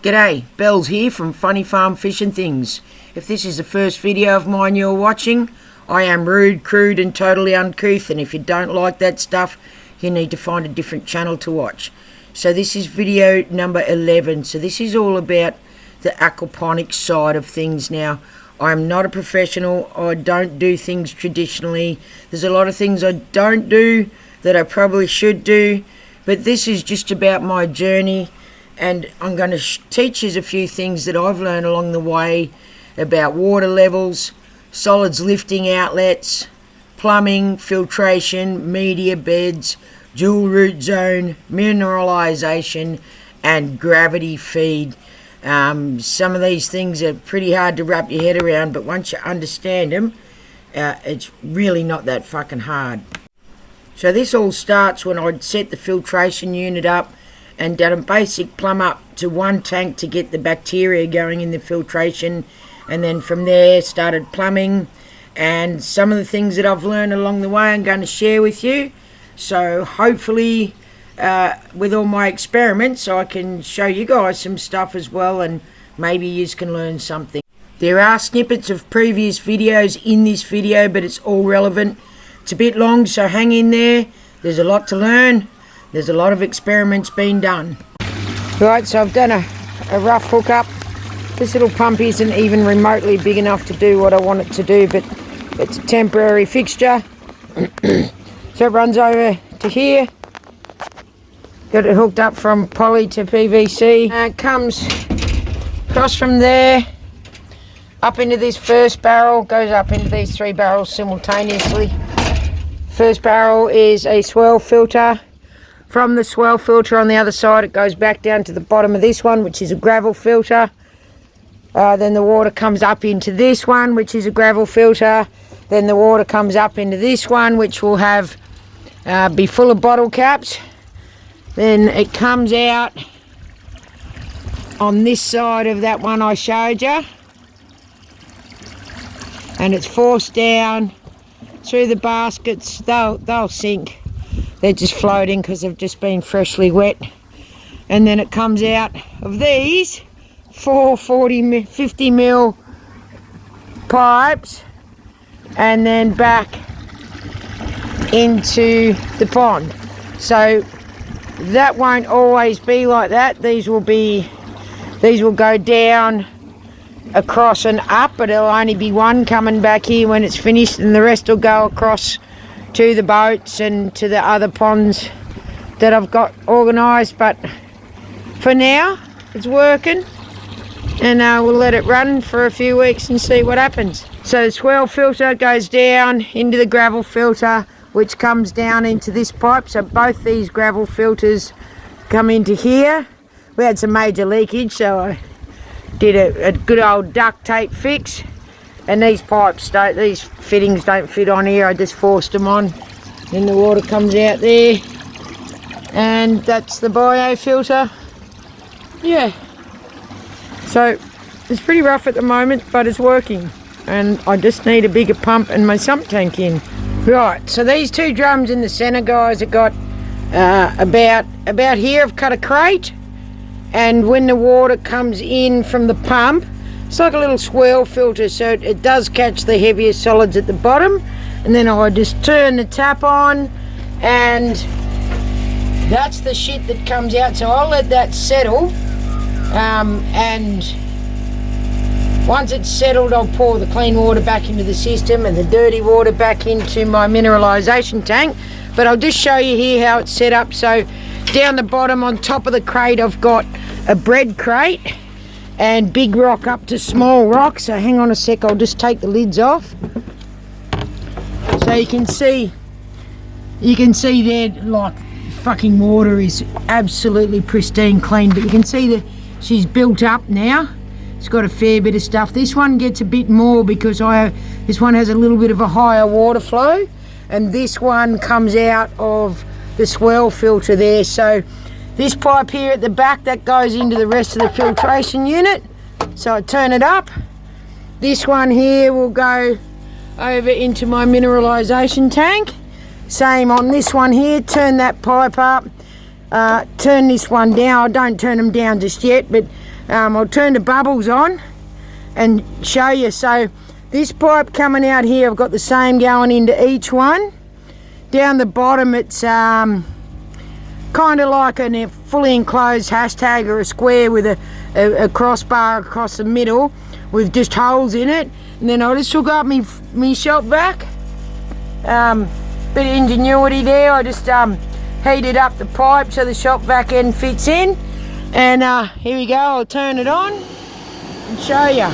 G'day, Bells here from Funny Farm Fish and Things. If this is the first video of mine you're watching, I am rude, crude and totally uncouth, and if you don't like that stuff, you need to find a different channel to watch. So this is video number 11. So this is all about the aquaponics side of things. Now, I'm not a professional. I don't do things traditionally. There's a lot of things I don't do that I probably should do, but this is just about my journey. And I'm going to teach you a few things that I've learned along the way about water levels, solids lifting outlets, plumbing, filtration, media beds, dual root zone, mineralisation and gravity feed. Some of these things are pretty hard to wrap your head around, but once you understand them, it's really not that fucking hard. So this all starts when I'd set the filtration unit up and done a basic plumb up to one tank to get the bacteria going in the filtration, and then from there started plumbing. And some of the things that I've learned along the way I'm going to share with you, so hopefully with all my experiments I can show you guys some stuff as well, and maybe you can learn something. There are snippets of previous videos in this video, but it's all relevant. It's a bit long, so hang in there. There's a lot to learn. There's a lot of experiments being done. Right, so I've done a rough hookup. This little pump isn't even remotely big enough to do what I want it to do, but it's a temporary fixture. So it runs over to here. Got it hooked up from poly to PVC. It comes across from there, up into this first barrel, goes up into these three barrels simultaneously. First barrel is a swell filter. From the swell filter on the other side, it goes back down to the bottom of this one, which is a gravel filter. Then the water comes up into this one, which is a gravel filter. Then the water comes up into this one, which will have be full of bottle caps. Then it comes out on this side of that one I showed you, and it's forced down through the baskets. They'll sink. They're just floating because they've just been freshly wet. And then it comes out of these 50 mil pipes and then back into the pond. So that won't always be like that. These will go down, across and up, but it'll only be one coming back here when it's finished, and the rest will go across to the boats and to the other ponds that I've got organised. But for now it's working, and we'll let it run for a few weeks and see what happens. So the swell filter goes down into the gravel filter, which comes down into this pipe. So both these gravel filters come into here. We had some major leakage, so I did a good old duct tape fix. And these these fittings don't fit on here. I just forced them on. Then the water comes out there. And that's the bio filter. Yeah. So it's pretty rough at the moment, but it's working. And I just need a bigger pump and my sump tank in. Right, so these two drums in the centre, guys, have got about here. I've cut a crate. And when the water comes in from the pump, it's like a little swirl filter, so it does catch the heavier solids at the bottom. And then I just turn the tap on, and that's the shit that comes out. So I'll let that settle, and once it's settled, I'll pour the clean water back into the system and the dirty water back into my mineralisation tank. But I'll just show you here how it's set up. So down the bottom on top of the crate, I've got a bread crate and big rock up to small rock. So hang on a sec, I'll just take the lids off. So you can see there, like, fucking water is absolutely pristine clean, but you can see that she's built up now. It's got a fair bit of stuff. This one gets a bit more because this one has a little bit of a higher water flow, and this one comes out of the swell filter there. So this pipe here at the back, that goes into the rest of the filtration unit. So I turn it up. This one here will go over into my mineralisation tank. Same on this one here, turn that pipe up. turn this one down. I don't turn them down just yet, but I'll turn the bubbles on and show you. So this pipe coming out here, I've got the same going into each one. Down the bottom, it's kind of like a fully enclosed hashtag or a square with a crossbar across the middle with just holes in it. And then I just took up me shop vac. Bit of ingenuity there. I just heated up the pipe so the shop vac end fits in. And here we go. I'll turn it on and show you.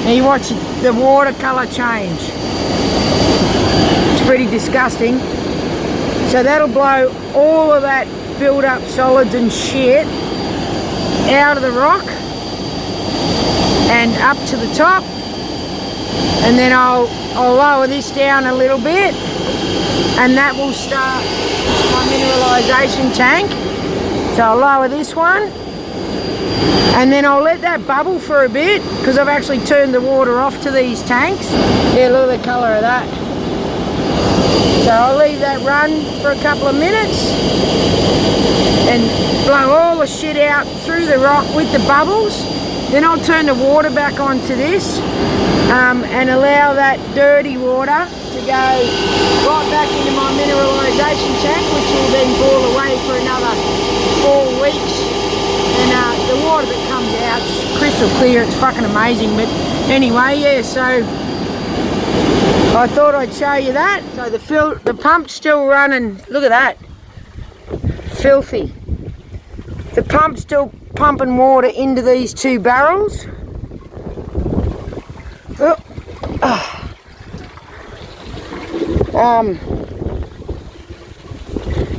Now you watch the water colour change. It's pretty disgusting. So that'll blow all of that build up solids and shit out of the rock and up to the top. And then I'll lower this down a little bit, and that will start my mineralisation tank. So I'll lower this one, and then I'll let that bubble for a bit because I've actually turned the water off to these tanks. Yeah, look at the colour of that. So I'll leave that run for a couple of minutes and blow all the shit out through the rock with the bubbles. Then I'll turn the water back onto this and allow that dirty water to go right back into my mineralisation tank, which will then boil away for another 4 weeks. And the water that comes out is crystal clear. It's fucking amazing. But anyway, yeah, so I thought I'd show you that. So the pump's still running. Look at that. Filthy. The pump's still pumping water into these 2 barrels.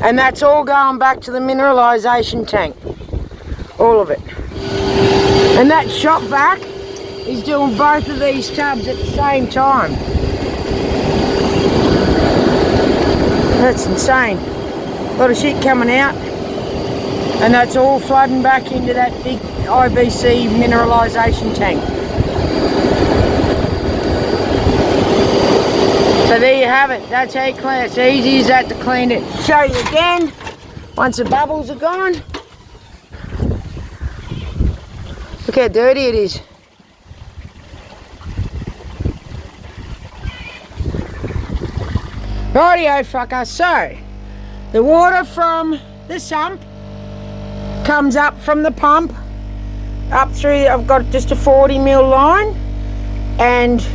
And that's all going back to the mineralisation tank. All of it. And that shop vac is doing both of these tubs at the same time. That's insane. A lot of shit coming out. And that's all flooding back into that big IBC mineralisation tank. So there you have it. That's how you clean it. It's easy as that to clean it. Show you again once the bubbles are gone. Look how dirty it is. Rightio fucker. So the water from the sump comes up from the pump up through. I've got just a 40mm line, and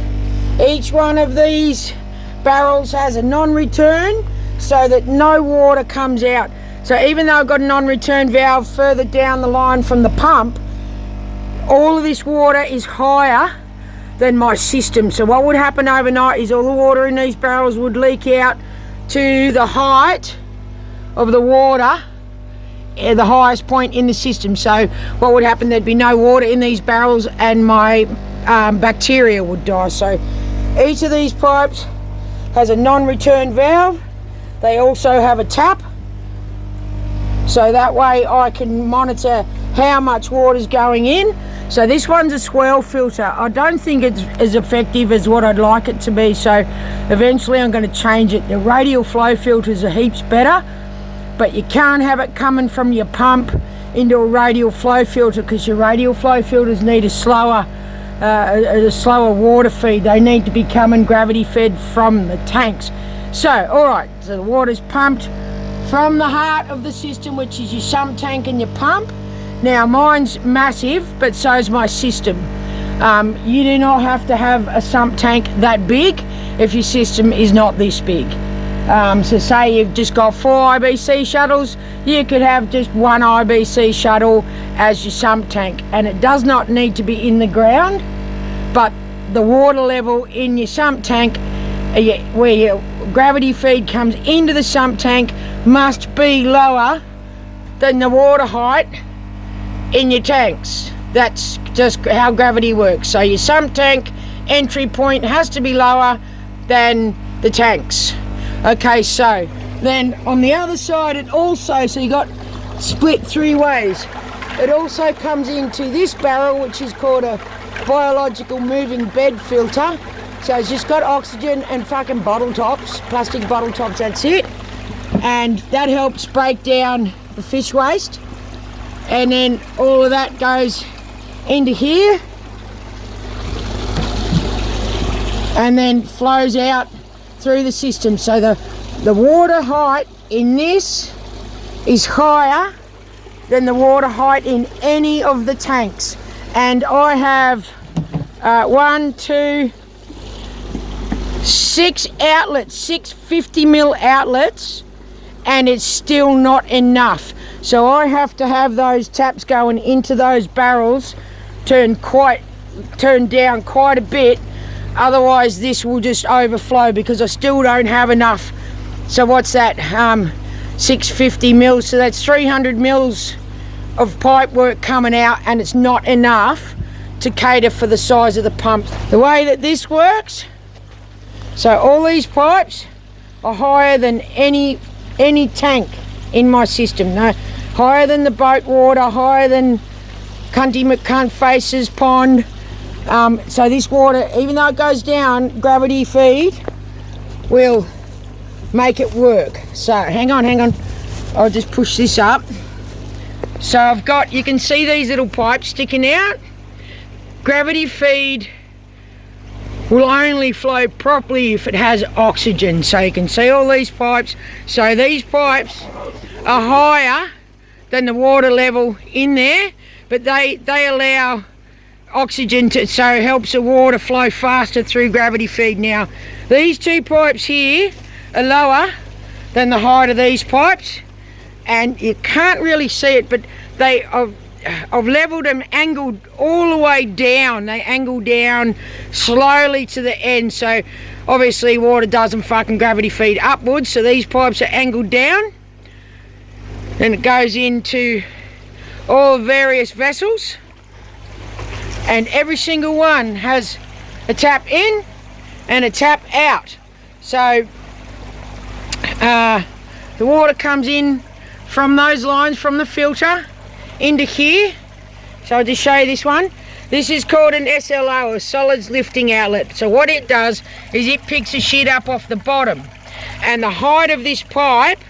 each one of these barrels has a non-return so that no water comes out. So even though I've got a non-return valve further down the line from the pump, all of this water is higher than my system. So what would happen overnight is all the water in these barrels would leak out to the height of the water, the highest point in the system. So what would happen, there'd be no water in these barrels and my bacteria would die. So each of these pipes has a non-return valve. They also have a tap, so that way I can monitor how much water is going in. So this one's a swell filter. I don't think it's as effective as what I'd like it to be, so eventually I'm going to change it. The radial flow filters are heaps better, but you can't have it coming from your pump into a radial flow filter because your radial flow filters need a slower water feed. They need to be coming gravity fed from the tanks. So alright, so the water's pumped from the heart of the system, which is your sump tank and your pump. Now mine's massive, but so's my system. You do not have to have a sump tank that big if your system is not this big. So say you've just got 4 IBC shuttles, you could have just 1 IBC shuttle as your sump tank, and it does not need to be in the ground, but the water level in your sump tank, where your gravity feed comes into the sump tank, must be lower than the water height in your tanks. That's just how gravity works. So your sump tank entry point has to be lower than the tanks. Okay, so then on the other side it also, so you got split 3 ways. It also comes into this barrel, which is called a biological moving bed filter. So it's just got oxygen and fucking bottle tops, plastic bottle tops, that's it. And that helps break down the fish waste, and then all of that goes into here and then flows out through the system. So the water height in this is higher than the water height in any of the tanks. And I have 6 outlets, 6 50mm outlets, and it's still not enough. So I have to have those taps going into those barrels turned down quite a bit, otherwise this will just overflow, because I still don't have enough. So what's that, 650 mils, so that's 300 mils of pipe work coming out, and it's not enough to cater for the size of the pump. The way that this works, so all these pipes are higher than any tank in my system. No, higher than the boat water, higher than Cunty McCunt Faces pond. So this water, even though it goes down, gravity feed will make it work. So hang on, I'll just push this up. So I've got, you can see these little pipes sticking out. Gravity feed will only flow properly if it has oxygen. So you can see all these pipes. So these pipes are higher than the water level in there, but they allow oxygen to, so it helps the water flow faster through gravity feed. Now these two pipes here are lower than the height of these pipes, and you can't really see it, but I've leveled them, angled all the way down. They angle down slowly to the end, so obviously water doesn't fucking gravity feed upwards, so these pipes are angled down. Then it goes into all various vessels, and every single one has a tap in and a tap out. So the water comes in from those lines from the filter into here. So I'll just show you this one. This is called an SLO, a solids lifting outlet. So what it does is it picks the shit up off the bottom, and the height of this pipe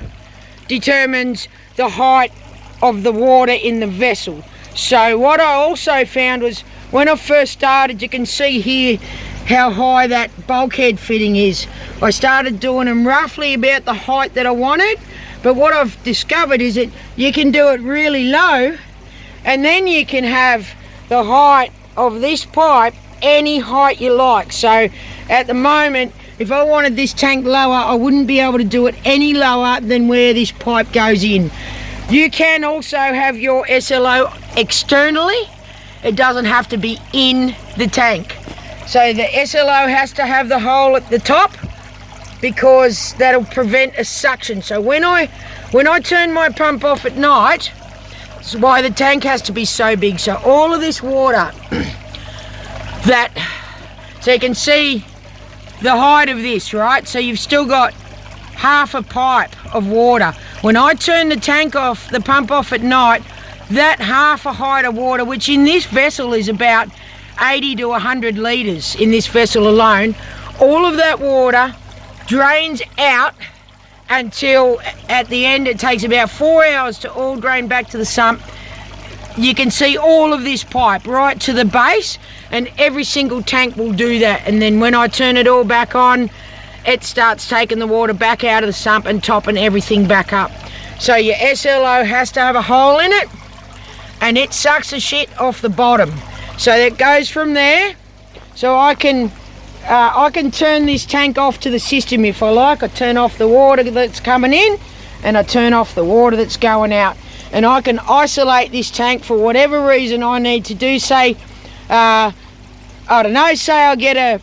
determines the height of the water in the vessel. So what I also found was, when I first started, you can see here how high that bulkhead fitting is. I started doing them roughly about the height that I wanted, but what I've discovered is that you can do it really low, and then you can have the height of this pipe any height you like. So at the moment, if I wanted this tank lower, I wouldn't be able to do it any lower than where this pipe goes in. You can also have your SLO externally. It doesn't have to be in the tank. So the SLO has to have the hole at the top, because that'll prevent a suction. So when I turn my pump off at night, that's why the tank has to be so big. So all of this water so you can see the height of this, right? So you've still got half a pipe of water. When I turn the tank off, the pump off at night, that half a height of water, which in this vessel is about 80 to 100 litres in this vessel alone, all of that water drains out until at the end it takes about 4 hours to all drain back to the sump. You can see all of this pipe right to the base, and every single tank will do that. And then when I turn it all back on, it starts taking the water back out of the sump and topping everything back up. So your SLO has to have a hole in it, and it sucks the shit off the bottom. So it goes from there. So I can turn this tank off to the system if I like. I turn off the water that's coming in, and I turn off the water that's going out. And I can isolate this tank for whatever reason I need to do. Say, I don't know, say I get a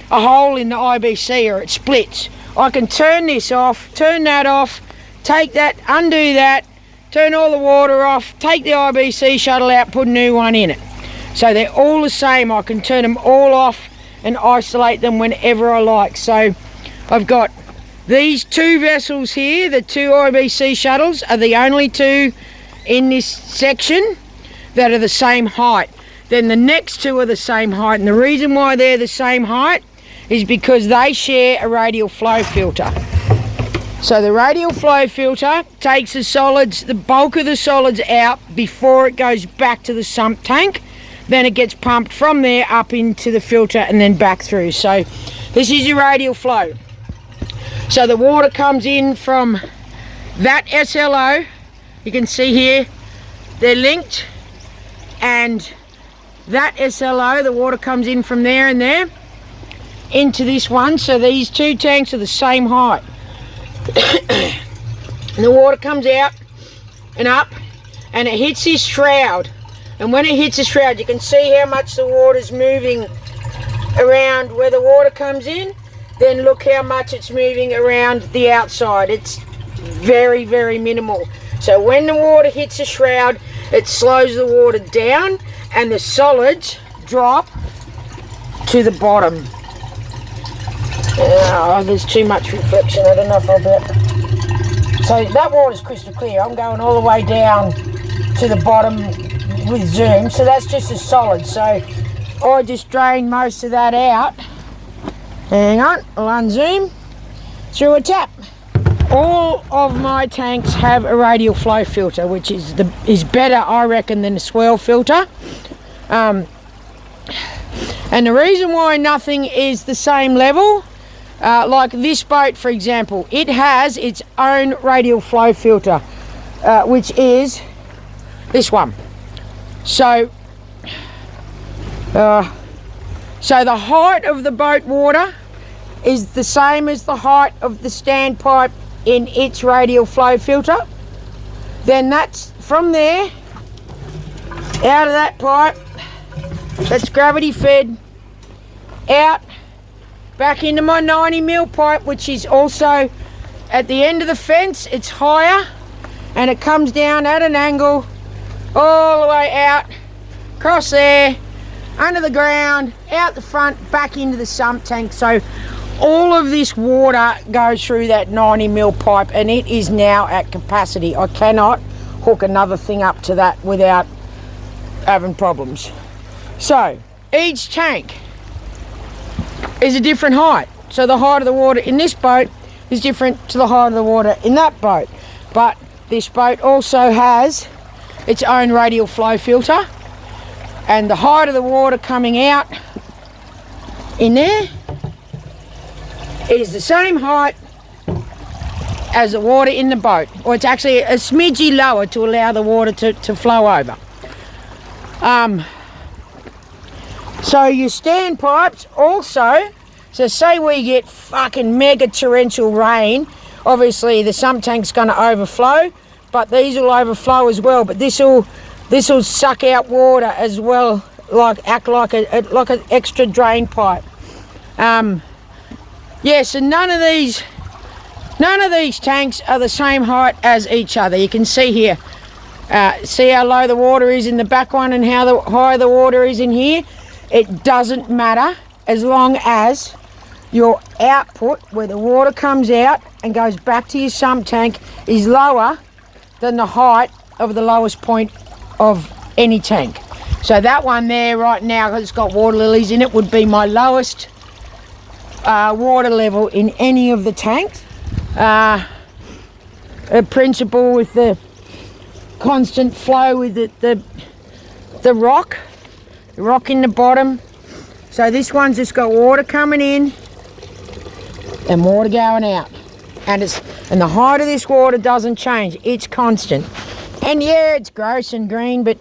hole in the IBC, or it splits. I can turn this off, turn that off, take that, undo that, turn all the water off, take the IBC shuttle out, put a new one in it. So they're all the same. I can turn them all off and isolate them whenever I like. So I've got these two vessels here, the two IBC shuttles are the only two in this section that are the same height. Then the next two are the same height, and the reason why they're the same height is because they share a radial flow filter. So the radial flow filter takes the solids, the bulk of the solids out before it goes back to the sump tank. Then it gets pumped from there up into the filter and then back through. So this is your radial flow. So the water comes in from that SLO. You can see here, they're linked. And that SLO, the water comes in from there and there into this one. So these two tanks are the same height. And the water comes out and up and it hits this shroud, and when it hits the shroud you can see how much the water's moving around where the water comes in. Then look how much it's moving around the outside. It's very, very minimal. So when the water hits the shroud, it slows the water down and the solids drop to the bottom. Oh, there's too much reflection. I don't know if I'll do. So that water's crystal clear. I'm going all the way down to the bottom with zoom. So that's just a solid. So I just drain most of that out. Hang on, I'll unzoom through a tap. All of my tanks have a radial flow filter, which is better, I reckon, than a swirl filter. And the reason why nothing is the same level, like this boat for example, it has its own radial flow filter, which is this one. So the height of the boat water is the same as the height of the standpipe in its radial flow filter. Then that's from there, out of that pipe, that's gravity fed, out, back into my 90mm pipe, which is also at the end of the fence. It's higher and it comes down at an angle all the way out, across there, under the ground, out the front, back into the sump tank. So all of this water goes through that 90mm pipe and it is now at capacity. I cannot hook another thing up to that without having problems. So each tank is a different height. So the height of the water in this boat is different to the height of the water in that boat. But this boat also has its own radial flow filter, and the height of the water coming out in there is the same height as the water in the boat, or it's actually a smidgy lower to allow the water to flow over. So your standpipes also, so say we get fucking mega torrential rain, obviously the sump tank's going to overflow, but these will overflow as well. But this will suck out water as well, act like an extra drain pipe. Yeah, so none of these tanks are the same height as each other. You can see here, see how low the water is in the back one and how high the water is in here. It doesn't matter as long as your output, where the water comes out and goes back to your sump tank, is lower than the height of the lowest point of any tank. So that one there right now, because it's got water lilies in it, would be my lowest water level in any of the tanks. A principle with the constant flow with the rock in the bottom. So this one's just got water coming in and water going out, and the height of this water doesn't change, it's constant. And yeah, it's gross and green, but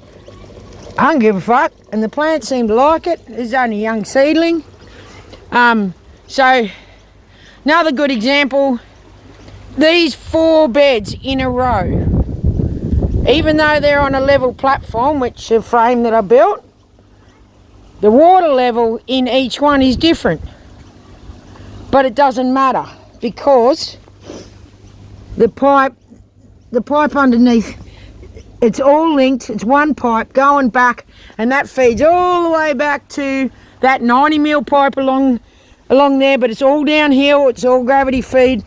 I don't give a fuck, and the plants seem to like it. It's only a young seedling. So another good example, these 4 beds in a row, even though they're on a level platform, which is a frame that I built, the water level in each one is different. But it doesn't matter, because the pipe underneath, it's all linked. It's one pipe going back, and that feeds all the way back to that 90mm pipe along there, but it's all downhill, it's all gravity feed.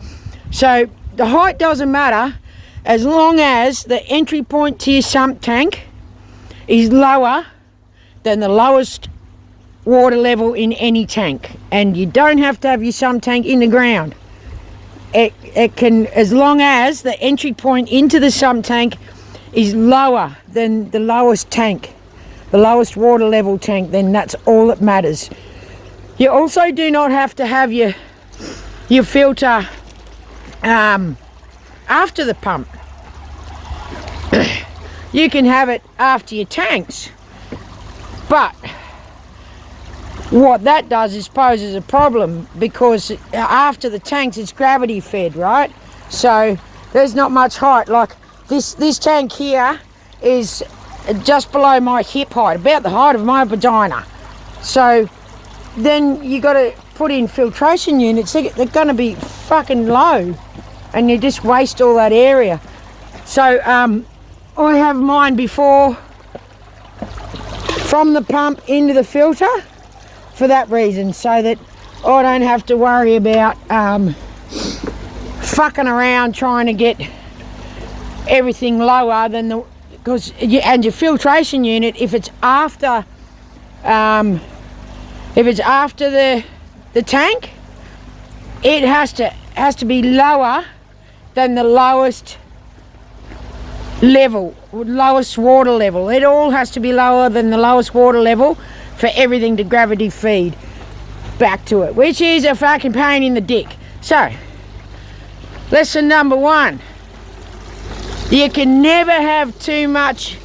So the height doesn't matter as long as the entry point to your sump tank is lower than the lowest water level in any tank. And you don't have to have your sump tank in the ground. it can, as long as the entry point into the sump tank is lower than the lowest tank, the lowest water level tank, then that's all that matters. You also do not have to have your filter after the pump. You can have it after your tanks, but what that does is poses a problem, because after the tanks it's gravity fed, right? So there's not much height. Like this tank here is just below my hip height, about the height of my vagina. So then you got to put in filtration units. They're going to be fucking low, and you just waste all that area. So I have mine before from the pump into the filter for that reason, so that I don't have to worry about fucking around trying to get everything lower than the, because and your filtration unit, if it's after the tank, it has to be lower than the lowest level, lowest water level. It all has to be lower than the lowest water level for everything to gravity feed back to it, which is a fucking pain in the dick. So lesson number 1, you can never have too much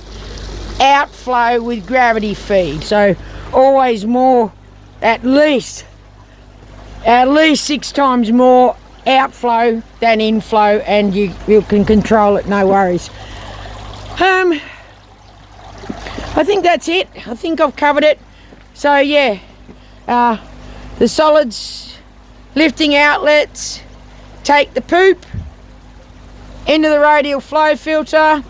outflow with gravity feed. So always more, at least 6 times more outflow than inflow, and you can control it, no worries. I think that's it. I think I've covered it. So yeah, the solids lifting outlets take the poop into the radial flow filter,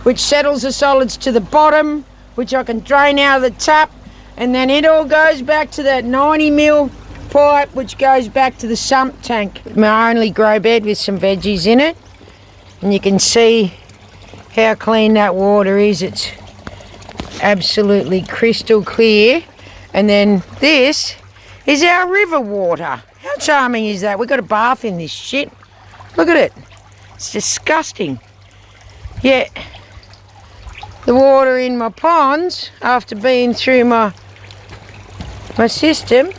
which settles the solids to the bottom, which I can drain out of the tap, and then it all goes back to that 90mm pipe, which goes back to the sump tank. My only grow bed with some veggies in it, and you can see how clean that water is. It's absolutely crystal clear. And then this is our river water. How charming is that? We've got a bath in this shit. Look at it. It's disgusting. Yet the water in my ponds, after being through my system,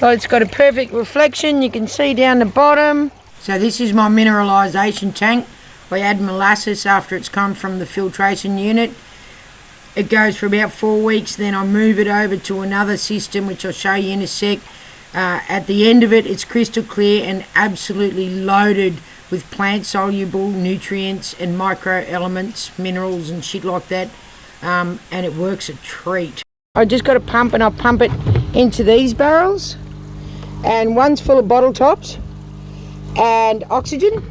well, it's got a perfect reflection. You can see down the bottom. So this is my mineralisation tank. I add molasses after it's come from the filtration unit. It goes for about 4 weeks, then I move it over to another system, which I'll show you in a sec. At the end of it, it's crystal clear and absolutely loaded with plant-soluble nutrients and micro-elements, minerals and shit like that, and it works a treat. I just got a pump, and I pump it into these barrels, and one's full of bottle tops and oxygen,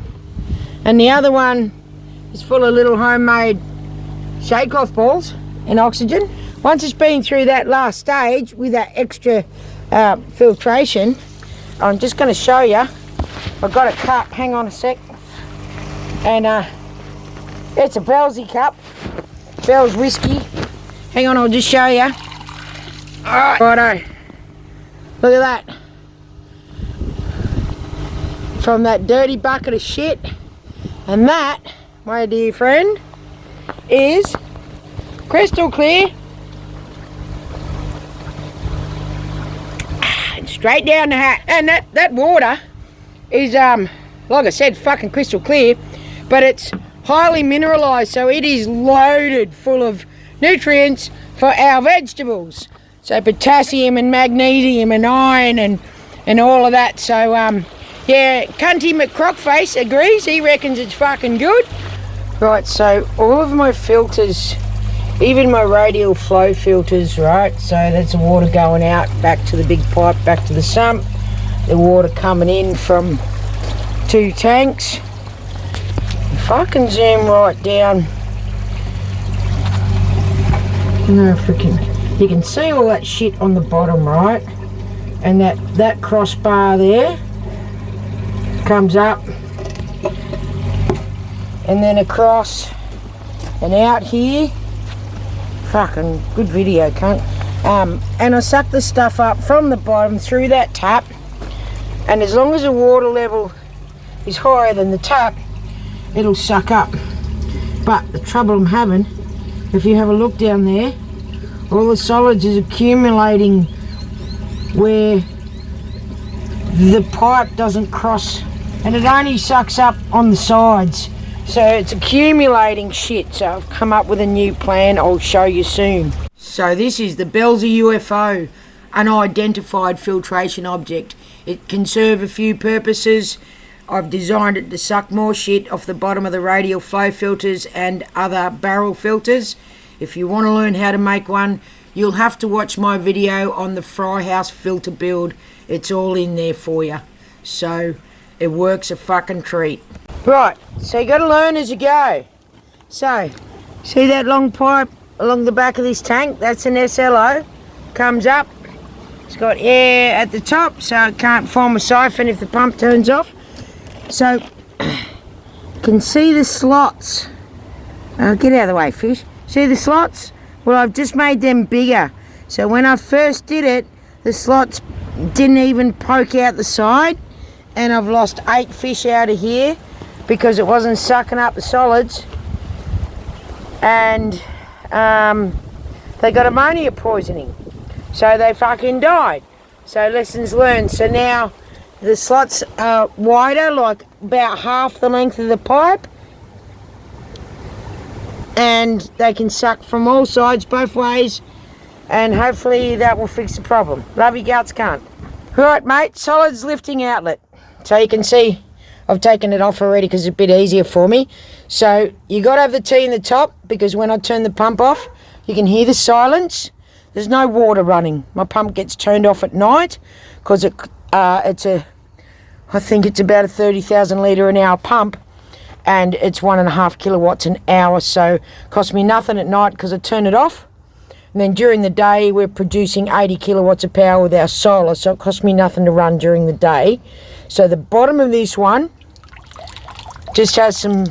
and the other one is full of little homemade shade cloth balls and oxygen. Once it's been through that last stage with that extra filtration, I'm just going to show you. I've got a cup, hang on a sec, and it's a Bellsy cup, Bell's whiskey. Hang on, I'll just show you. Alright, righto, look at that. From that dirty bucket of shit. And that, my dear friend, is crystal clear and straight down the hat. And that water is like I said, fucking crystal clear, but it's highly mineralized, so it is loaded full of nutrients for our vegetables, so potassium and magnesium and iron and all of that. So yeah, Cunty McCrockface agrees. He reckons it's fucking good. Right, so all of my filters, even my radial flow filters, right, so that's the water going out back to the big pipe, back to the sump, the water coming in from 2 tanks. If I can zoom right down, no freaking, you can see all that shit on the bottom, right, and that crossbar there comes up and then across and out here. Fucking good video, cunt. And I suck the stuff up from the bottom through that tap, and as long as the water level is higher than the tap, it'll suck up. But the trouble I'm having, if you have a look down there, all the solids is accumulating where the pipe doesn't cross, and it only sucks up on the sides. So it's accumulating shit. So I've come up with a new plan I'll show you soon. So this is the Belzer UFO, unidentified filtration object. It can serve a few purposes. I've designed it to suck more shit off the bottom of the radial flow filters and other barrel filters. If you want to learn how to make one, you'll have to watch my video on the Fry House filter build. It's all in there for you. So it works a fucking treat. Right, so you got to learn as you go. So, see that long pipe along the back of this tank? That's an SLO. Comes up. It's got air at the top, so it can't form a siphon if the pump turns off. So, you can see the slots. Get out of the way, fish. See the slots? Well, I've just made them bigger. So when I first did it, the slots didn't even poke out the side. And I've lost 8 fish out of here because it wasn't sucking up the solids. And they got ammonia poisoning. So they fucking died. So lessons learned. So now the slots are wider, like about half the length of the pipe. And they can suck from all sides, both ways. And hopefully that will fix the problem. Love you guts, cunt. Right, mate, solids lifting outlet. So you can see I've taken it off already because it's a bit easier for me. So you got to have the T in the top because when I turn the pump off, you can hear the silence. There's no water running. My pump gets turned off at night because I think it's about a 30,000 litre an hour pump, and it's 1.5 kilowatts an hour. So it costs me nothing at night because I turn it off. And then during the day, we're producing 80 kilowatts of power with our solar, so it costs me nothing to run during the day. So the bottom of this one just has some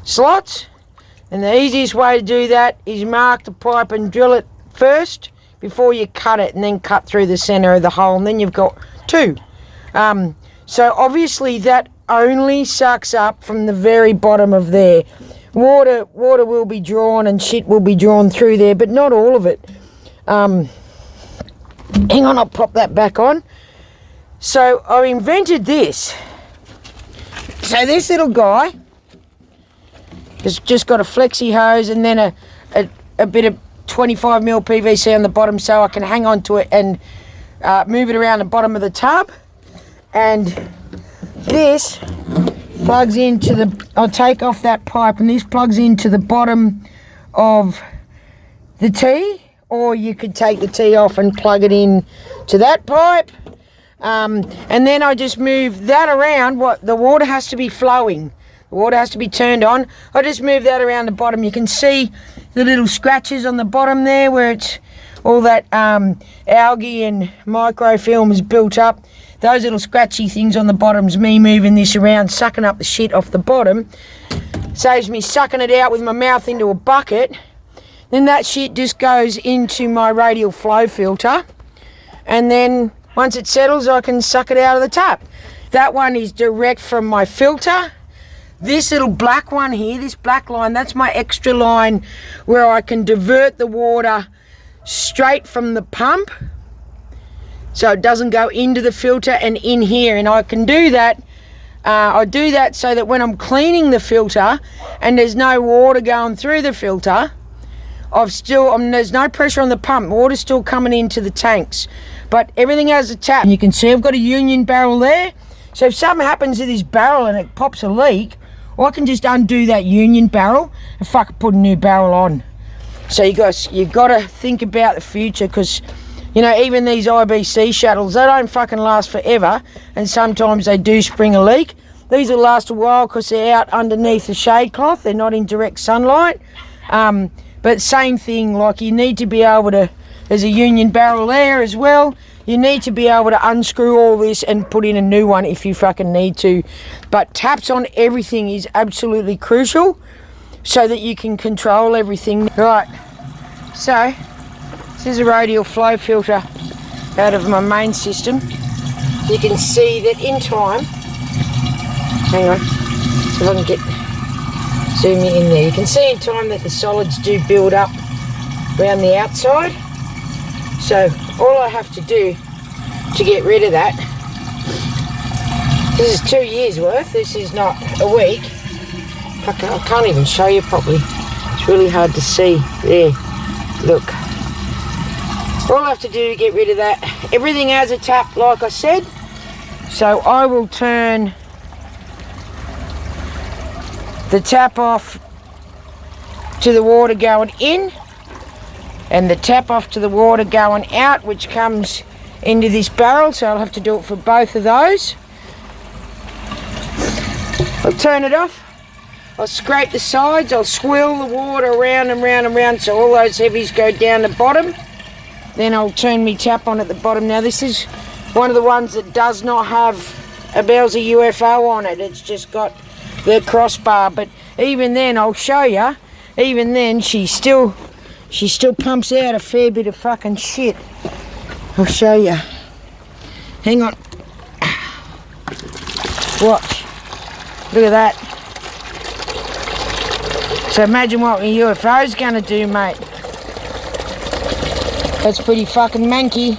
slots, and the easiest way to do that is mark the pipe and drill it first before you cut it, and then cut through the center of the hole, and then you've got 2. So obviously that only sucks up from the very bottom of there. Water will be drawn and shit will be drawn through there, but not all of it. Hang on, I'll pop that back on. So I invented this. So this little guy has just got a flexi hose and then a bit of 25mm PVC on the bottom, so I can hang on to it and move it around the bottom of the tub. And this plugs into the, I'll take off that pipe, and this plugs into the bottom of the T, or you could take the T off and plug it in to that pipe. And then I just move that around. The water has to be flowing. The water has to be turned on. I just move that around the bottom. You can see the little scratches on the bottom there where it's all that algae and microfilm is built up. Those little scratchy things on the bottom's me moving this around, sucking up the shit off the bottom. Saves me sucking it out with my mouth into a bucket. Then that shit just goes into my radial flow filter. And then once it settles, I can suck it out of the tap. That one is direct from my filter. This little black one here, this black line, that's my extra line where I can divert the water straight from the pump, so it doesn't go into the filter and in here. And I can do that. I do that so that when I'm cleaning the filter and there's no water going through the filter, there's no pressure on the pump. Water's still coming into the tanks, but everything has a tap. And you can see I've got a union barrel there. So if something happens to this barrel and it pops a leak, I can just undo that union barrel and fucking put a new barrel on. So you got to think about the future, because you know, even these IBC shuttles, they don't fucking last forever, and sometimes they do spring a leak. These will last a while because they're out underneath the shade cloth. They're not in direct sunlight. But same thing, like you need to be able to, there's a union barrel there as well. You need to be able to unscrew all this and put in a new one if you fucking need to. But taps on everything is absolutely crucial so that you can control everything. Right, so this is a radial flow filter out of my main system. You can see that in time, Hang on, so if I can get zoom in there. You can see in time that the solids do build up around the outside. So all I have to do to get rid of that, this is 2 years worth, this is not a week. I can't even show you properly. It's really hard to see. There, look. All I have to do to get rid of that, everything has a tap like I said. So I will turn the tap off to the water going in and the tap off to the water going out, which comes into this barrel, so I'll have to do it for both of those. I'll turn it off, I'll scrape the sides, I'll swirl the water around and round and round so all those heavies go down the bottom. Then I'll turn my tap on at the bottom. Now this is one of the ones that does not have a Bowser UFO on it, it's just got the crossbar, but even then, I'll show you, even then she still pumps out a fair bit of fucking shit. I'll show you. Hang on. Watch. Look at that. So imagine what a UFO's gonna do, mate. That's pretty fucking manky.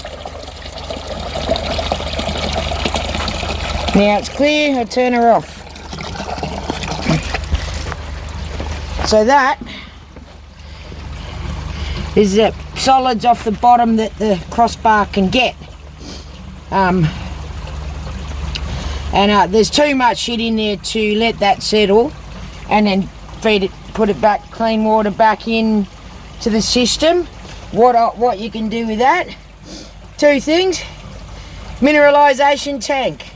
Now it's clear, I turn her off. So that is the solids off the bottom that the crossbar can get. There's too much shit in there to let that settle and then feed it, put it back, clean water back in to the system. What you can do with that, two things. Mineralisation tank.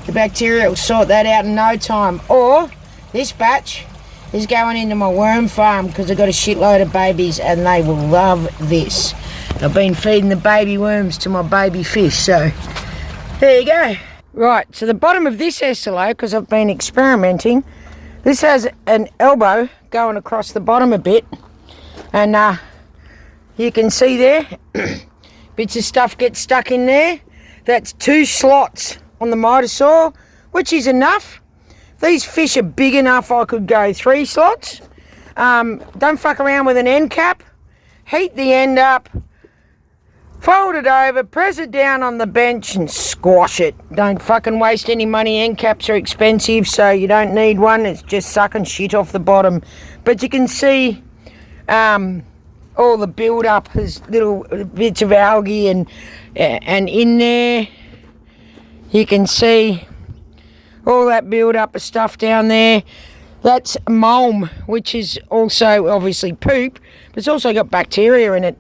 The bacteria will sort that out in no time. Or this batch is going into my worm farm because I've got a shitload of babies and they will love this. I've been feeding the baby worms to my baby fish, so there you go. Right, so the bottom of this SLO, because I've been experimenting, this has an elbow going across the bottom a bit, and you can see there, bits of stuff get stuck in there. That's 2 slots on the motor saw, which is enough. These fish are big enough I could go 3 slots. Don't fuck around with an end cap. Heat the end up, fold it over, press it down on the bench and squash it. Don't fucking waste any money. End caps are expensive, so you don't need one. It's just sucking shit off the bottom. But you can see all the build up. There's little bits of algae and in there you can see all that build up of stuff down there. That's mulm, which is also obviously poop, but it's also got bacteria in it.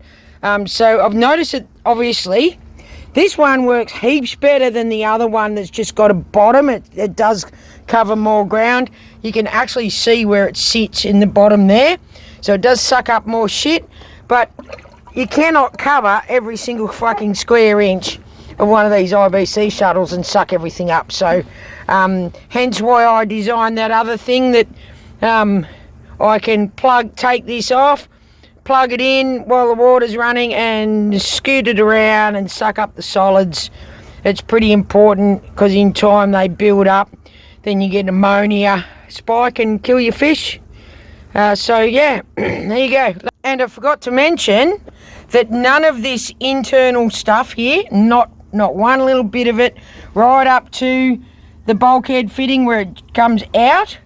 So I've noticed that obviously this one works heaps better than the other one that's just got a bottom. It does cover more ground. You can actually see where it sits in the bottom there. So it does suck up more shit, but you cannot cover every single fucking square inch of one of these IBC shuttles and suck everything up. So hence why I designed that other thing that I can take this off, plug it in while the water's running and scoot it around and suck up the solids. It's pretty important because in time they build up, then you get ammonia spike and kill your fish. So yeah, there you go. And I forgot to mention that none of this internal stuff here, not one little bit of it, right up to the bulkhead fitting where it comes out,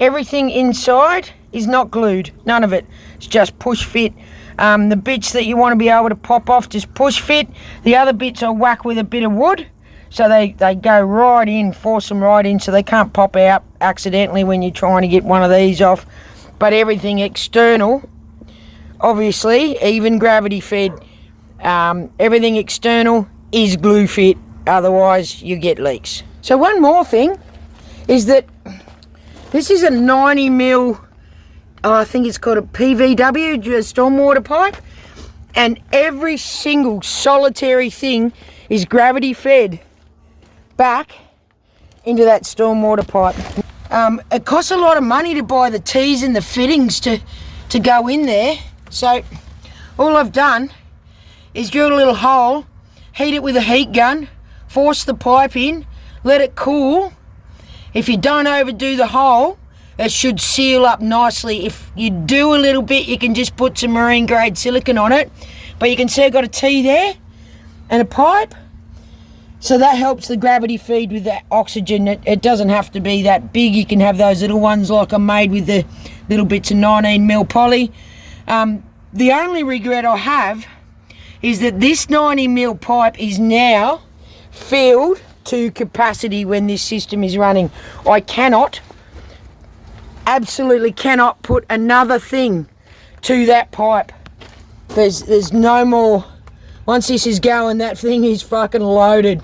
everything inside is not glued, none of it. It's just push fit. The bits that you want to be able to pop off, just push fit. The other bits I whack with a bit of wood, so they go right in, force them right in, so they can't pop out accidentally when you're trying to get one of these off. But everything external, obviously, even gravity fed, everything external is glue fit, otherwise you get leaks. So one more thing is that this is a 90mm, I think it's called a PVW, stormwater pipe, and every single solitary thing is gravity fed back into that stormwater pipe. It costs a lot of money to buy the tees and the fittings to go in there, so all I've done is drill a little hole, heat it with a heat gun, force the pipe in, let it cool, if you don't overdo the hole, it should seal up nicely. If you do a little bit, you can just put some marine grade silicone on it. But you can see I've got a T there and a pipe. So that helps the gravity feed with that oxygen. It doesn't have to be that big. You can have those little ones like I made with the little bits of 19mm poly. The only regret I have is that this 90mm pipe is now filled to capacity when this system is running. I cannot, absolutely cannot put another thing to that pipe. There's no more. Once this is going, that thing is fucking loaded.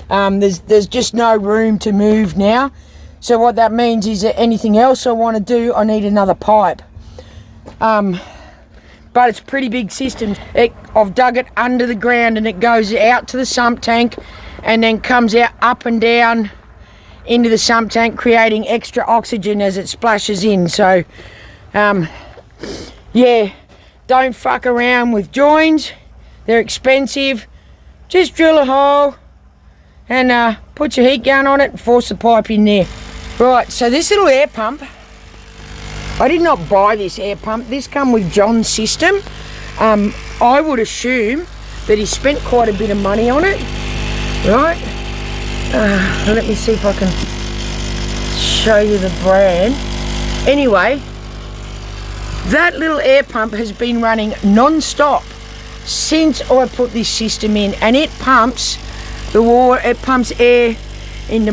There's just no room to move now. So what that means is that anything else I want to do, I need another pipe. But it's a pretty big system. I've dug it under the ground and it goes out to the sump tank and then comes out up and down into the sump tank, creating extra oxygen as it splashes in. So, yeah, don't fuck around with joins. They're expensive. Just drill a hole and put your heat gun on it and force the pipe in there. Right, so this little air pump, I did not buy this air pump. This come with John's system. I would assume that he spent quite a bit of money on it. Right, let me see if I can show you the brand. Anyway, that little air pump has been running non-stop since I put this system in, and it pumps the water, it pumps air into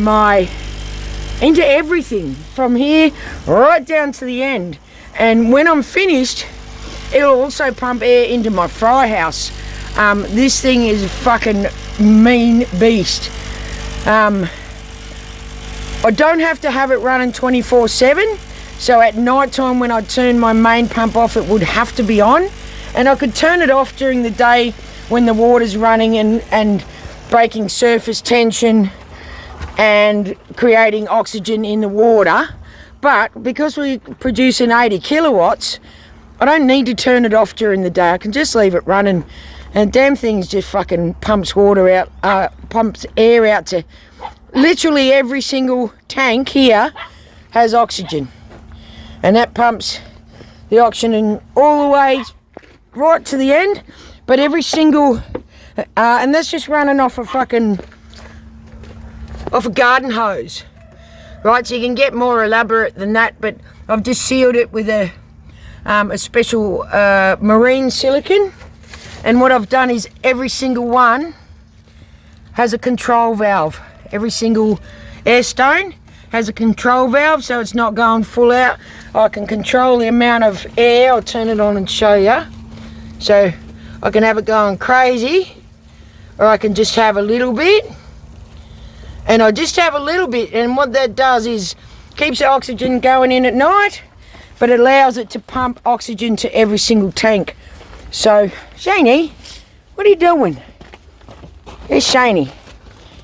everything from here right down to the end. And when I'm finished, it'll also pump air into my fry house. This thing is a fucking mean beast. I don't have to have it running 24/7, so at night time when I turn my main pump off, it would have to be on, and I could turn it off during the day when the water's running and breaking surface tension and creating oxygen in the water. But because we produce an 80 kilowatts, I don't need to turn it off during the day. I can just leave it running, and damn thing's just fucking pumps water out, pumps air out to literally every single tank here has oxygen, and that pumps the oxygen all the way right to the end. But every single and that's just running off a garden hose, right? So you can get more elaborate than that, but I've just sealed it with a special marine silicone. And what I've done is every single one has a control valve. Every single air stone has a control valve, so it's not going full out. I can control the amount of air. I'll turn it on and show you. So I can have it going crazy, or I can just have a little bit. And I just have a little bit, and what that does is keeps the oxygen going in at night, but it allows it to pump oxygen to every single tank. So, Shaney, what are you doing? There's Shaney,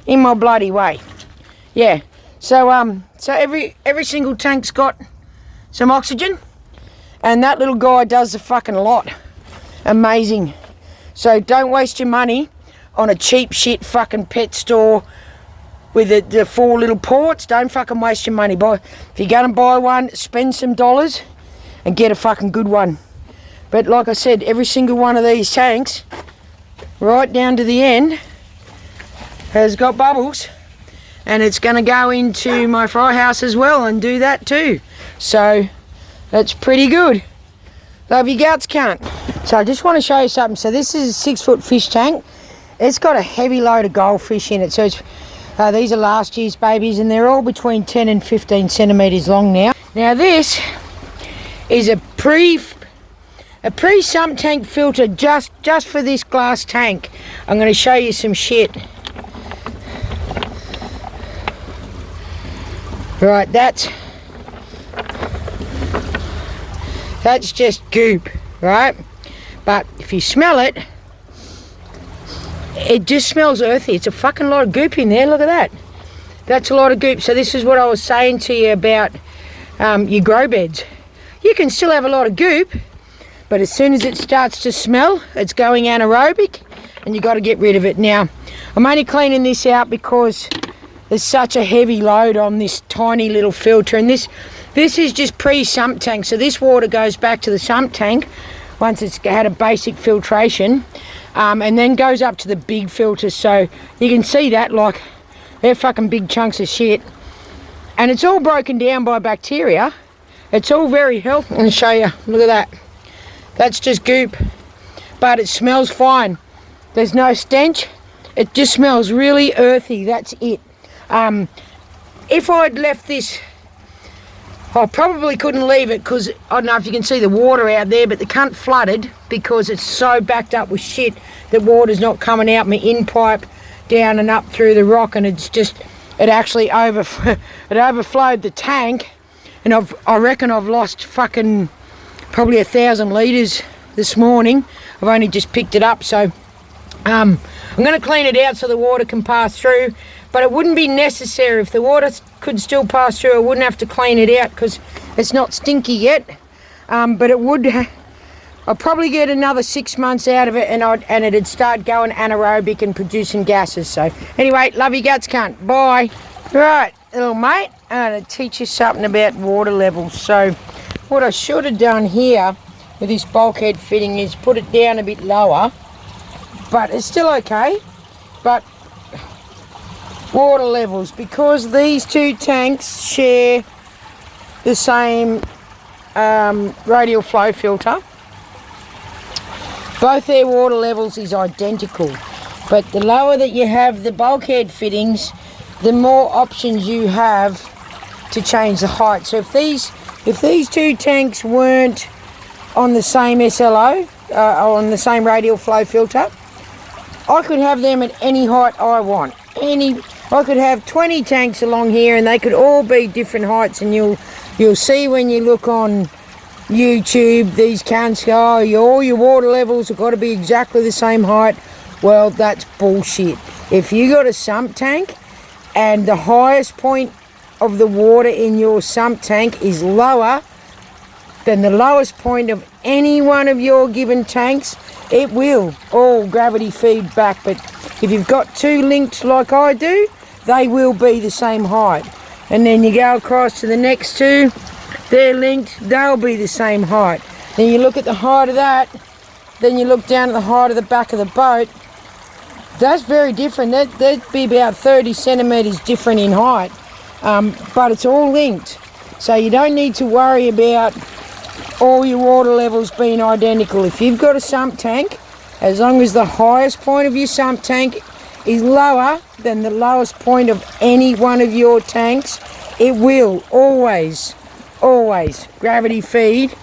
in my bloody way. Yeah, so every single tank's got some oxygen, and that little guy does the fucking lot. Amazing. So don't waste your money on a cheap shit fucking pet store with the 4 little ports. Don't fucking waste your money. If you're going to buy one, spend some dollars and get a fucking good one. But like I said, every single one of these tanks, right down to the end, has got bubbles, and it's going to go into my fry house as well and do that too. So that's pretty good. Love your guts, cunt. So I just want to show you something. So this is a 6-foot fish tank. It's got a heavy load of goldfish in it. So it's, these are last year's babies, and they're all between 10 and 15 centimetres long now. Now this is a pre-sump tank filter just for this glass tank. I'm going to show you some shit. Right, that's just goop, right? But if you smell it, it just smells earthy. It's a fucking lot of goop in there. Look at that. That's a lot of goop. So this is what I was saying to you about your grow beds. You can still have a lot of goop, but as soon as it starts to smell, it's going anaerobic, and you got to get rid of it. Now, I'm only cleaning this out because there's such a heavy load on this tiny little filter, and this is just pre-sump tank, so this water goes back to the sump tank once it's had a basic filtration, and then goes up to the big filter. So you can see that, like, they're fucking big chunks of shit, and it's all broken down by bacteria. It's all very healthy. I'm going to show you. Look at that. That's just goop, but it smells fine. There's no stench. It just smells really earthy. That's it. If I'd left this, I probably couldn't leave it, because I don't know if you can see the water out there, but the cunt flooded because it's so backed up with shit that water's not coming out my in pipe down and up through the rock, and it's just, it actually it overflowed the tank, and I reckon I've lost fucking probably 1,000 litres this morning. I've only just picked it up, so I'm going to clean it out so the water can pass through. But it wouldn't be necessary. If the water could still pass through, I wouldn't have to clean it out because it's not stinky yet. But it would, I'll probably get another 6 months out of it, and it'd start going anaerobic and producing gases. So anyway, love you guts, cunt. Bye. Right, little mate, I'm going to teach you something about water levels. So what I should have done here with this bulkhead fitting is put it down a bit lower, but it's still okay. But water levels, because these two tanks share the same radial flow filter, both their water levels is identical, but the lower that you have the bulkhead fittings, the more options you have to change the height. So if these two tanks weren't on the same SLO, on the same radial flow filter, I could have them at any height I want. I could have 20 tanks along here, and they could all be different heights, and you'll see when you look on YouTube, these cunts go, oh, all your water levels have got to be exactly the same height. Well, that's bullshit. If you got a sump tank and the highest point of the water in your sump tank is lower than the lowest point of any one of your given tanks, it will all gravity feed back. But if you've got two linked like I do, they will be the same height. And then you go across to the next two, they're linked, they'll be the same height. Then you look at the height of that, then you look down at the height of the back of the boat. That's very different. That'd be about 30 centimetres different in height, but it's all linked. So you don't need to worry about all your water levels being identical. If you've got a sump tank, as long as the highest point of your sump tank is lower than the lowest point of any one of your tanks, it will always gravity feed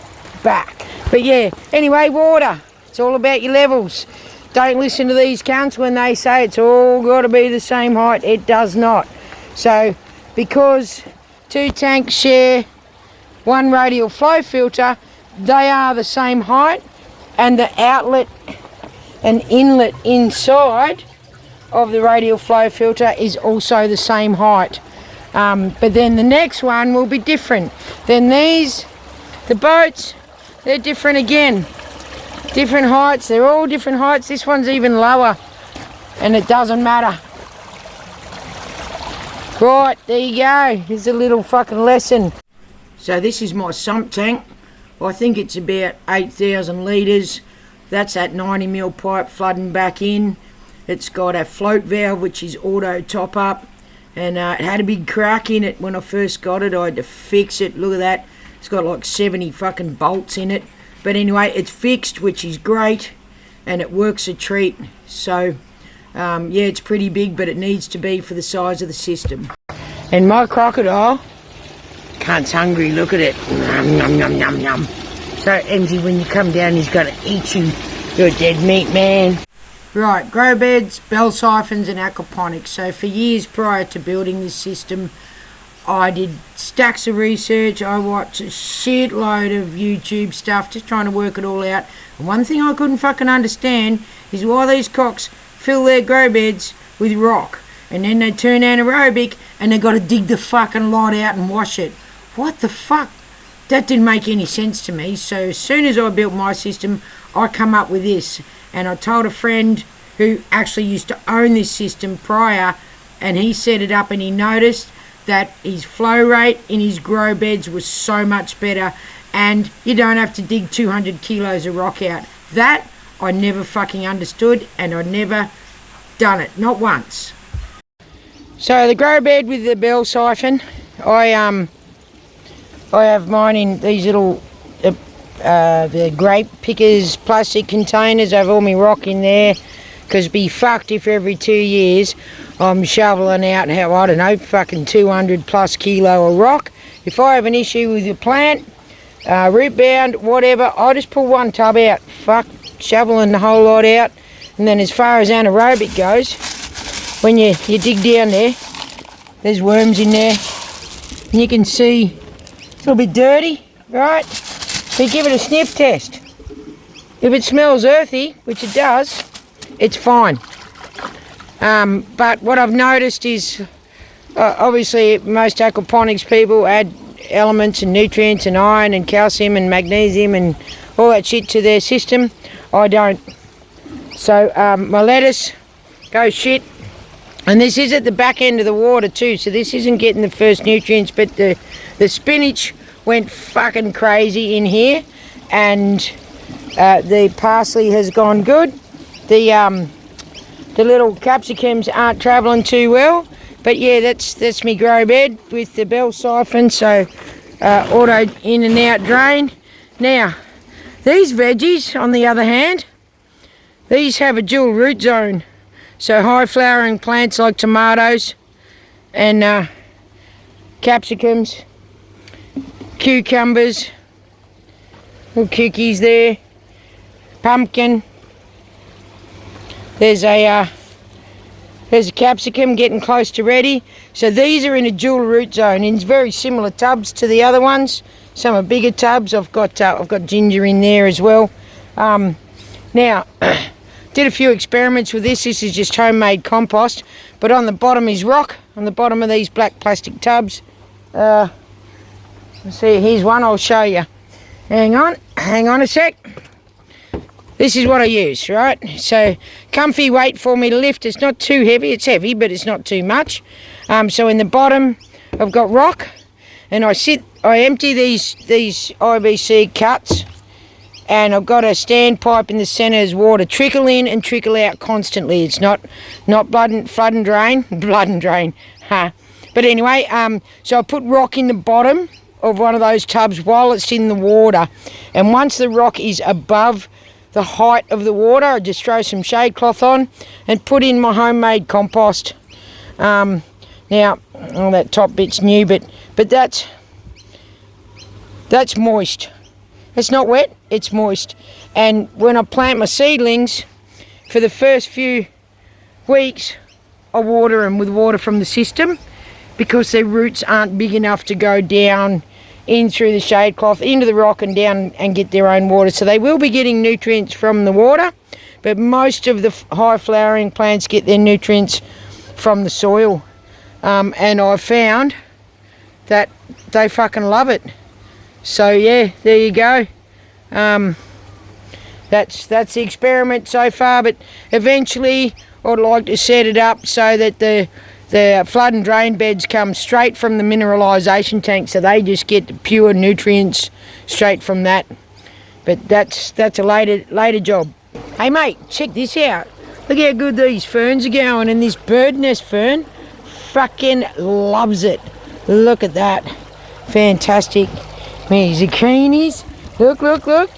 back. But yeah, anyway, water, it's all about your levels. Don't listen to these cunts when they say it's all got to be the same height. It does not. So because two tanks share one radial flow filter, they are the same height, and the outlet and inlet inside of the radial flow filter is also the same height. But then the next one will be different. Then the boats, they're different again. Different heights, they're all different heights. This one's even lower, and it doesn't matter. Right, there you go. Here's a little fucking lesson. So this is my sump tank. I think it's about 8,000 litres. That's that 90mm pipe flooding back in. It's got a float valve, which is auto top up, and it had a big crack in it when I first got it. I had to fix it. Look at that. It's got like 70 fucking bolts in it. But anyway, it's fixed, which is great, and it works a treat. So yeah, it's pretty big, but it needs to be for the size of the system. And my crocodile, cunt's hungry, look at it. Nom, nom, nom, nom, nom. So Emsy, when you come down, he's going to eat you. You're dead meat, man. Right, grow beds, bell siphons and aquaponics. So for years prior to building this system, I did stacks of research. I watched a shitload of YouTube stuff, just trying to work it all out. And one thing I couldn't fucking understand is why these cocks fill their grow beds with rock, and then they turn anaerobic and they got to dig the fucking lot out and wash it. What the fuck? That didn't make any sense to me. So as soon as I built my system, I come up with this, and I told a friend who actually used to own this system prior, and he set it up, and he noticed that his flow rate in his grow beds was so much better, and you don't have to dig 200 kilos of rock out. That I never fucking understood, and I'd never done it, not once. So the grow bed with the bell siphon, I have mine in these little the grape pickers plastic containers. I have all my rock in there, because be fucked if every 2 years I'm shoveling out, I don't know, fucking 200 plus kilo of rock. If I have an issue with the plant, root bound, whatever, I just pull one tub out, shoveling the whole lot out. And then as far as anaerobic goes, when you dig down there, there's worms in there, and you can see it's a little bit dirty, right? So you give it a sniff test. If it smells earthy, which it does, it's fine. But what I've noticed is, obviously most aquaponics people add elements and nutrients and iron and calcium and magnesium and all that shit to their system. I don't. So my lettuce goes shit, and this is at the back end of the water too, so this isn't getting the first nutrients, but the spinach went fucking crazy in here, and the parsley has gone good. The little capsicums aren't travelling too well, but yeah, that's me grow bed with the bell siphon, so auto in and out drain. Now these veggies, on the other hand, these have a dual root zone, so high flowering plants like tomatoes and capsicums, cucumbers, little cookies there, pumpkin. There's a capsicum getting close to ready. So these are in a dual root zone in very similar tubs to the other ones. Some are bigger tubs. I've got ginger in there as well. Now, did a few experiments with this. This is just homemade compost, but on the bottom is rock. On the bottom of these black plastic tubs. Let's see. Here's one. I'll show you. Hang on a sec. This is what I use, right? So comfy weight for me to lift. It's not too heavy. It's heavy, but it's not too much. So in the bottom, I've got rock, and I empty these IBC cuts, and I've got a standpipe in the centre as water trickle in and trickle out constantly. It's not flood and drain. Huh. But anyway, so I put rock in the bottom of one of those tubs while it's in the water, and once the rock is above the height of the water, I just throw some shade cloth on and put in my homemade compost. Now, that top bit's new, but that's moist. It's not wet, it's moist. And when I plant my seedlings, for the first few weeks, I water them with water from the system, because their roots aren't big enough to go down in through the shade cloth into the rock and down and get their own water. So they will be getting nutrients from the water, but most of the high flowering plants get their nutrients from the soil. And I've found that they fucking love it. So yeah, there you go. That's the experiment so far, but eventually I'd like to set it up so that the flood and drain beds come straight from the mineralisation tank, so they just get the pure nutrients straight from that. But that's a later job. Hey mate, check this out. Look how good these ferns are going, and this bird nest fern fucking loves it. Look at that. Fantastic. Me zucchinis. Look. Got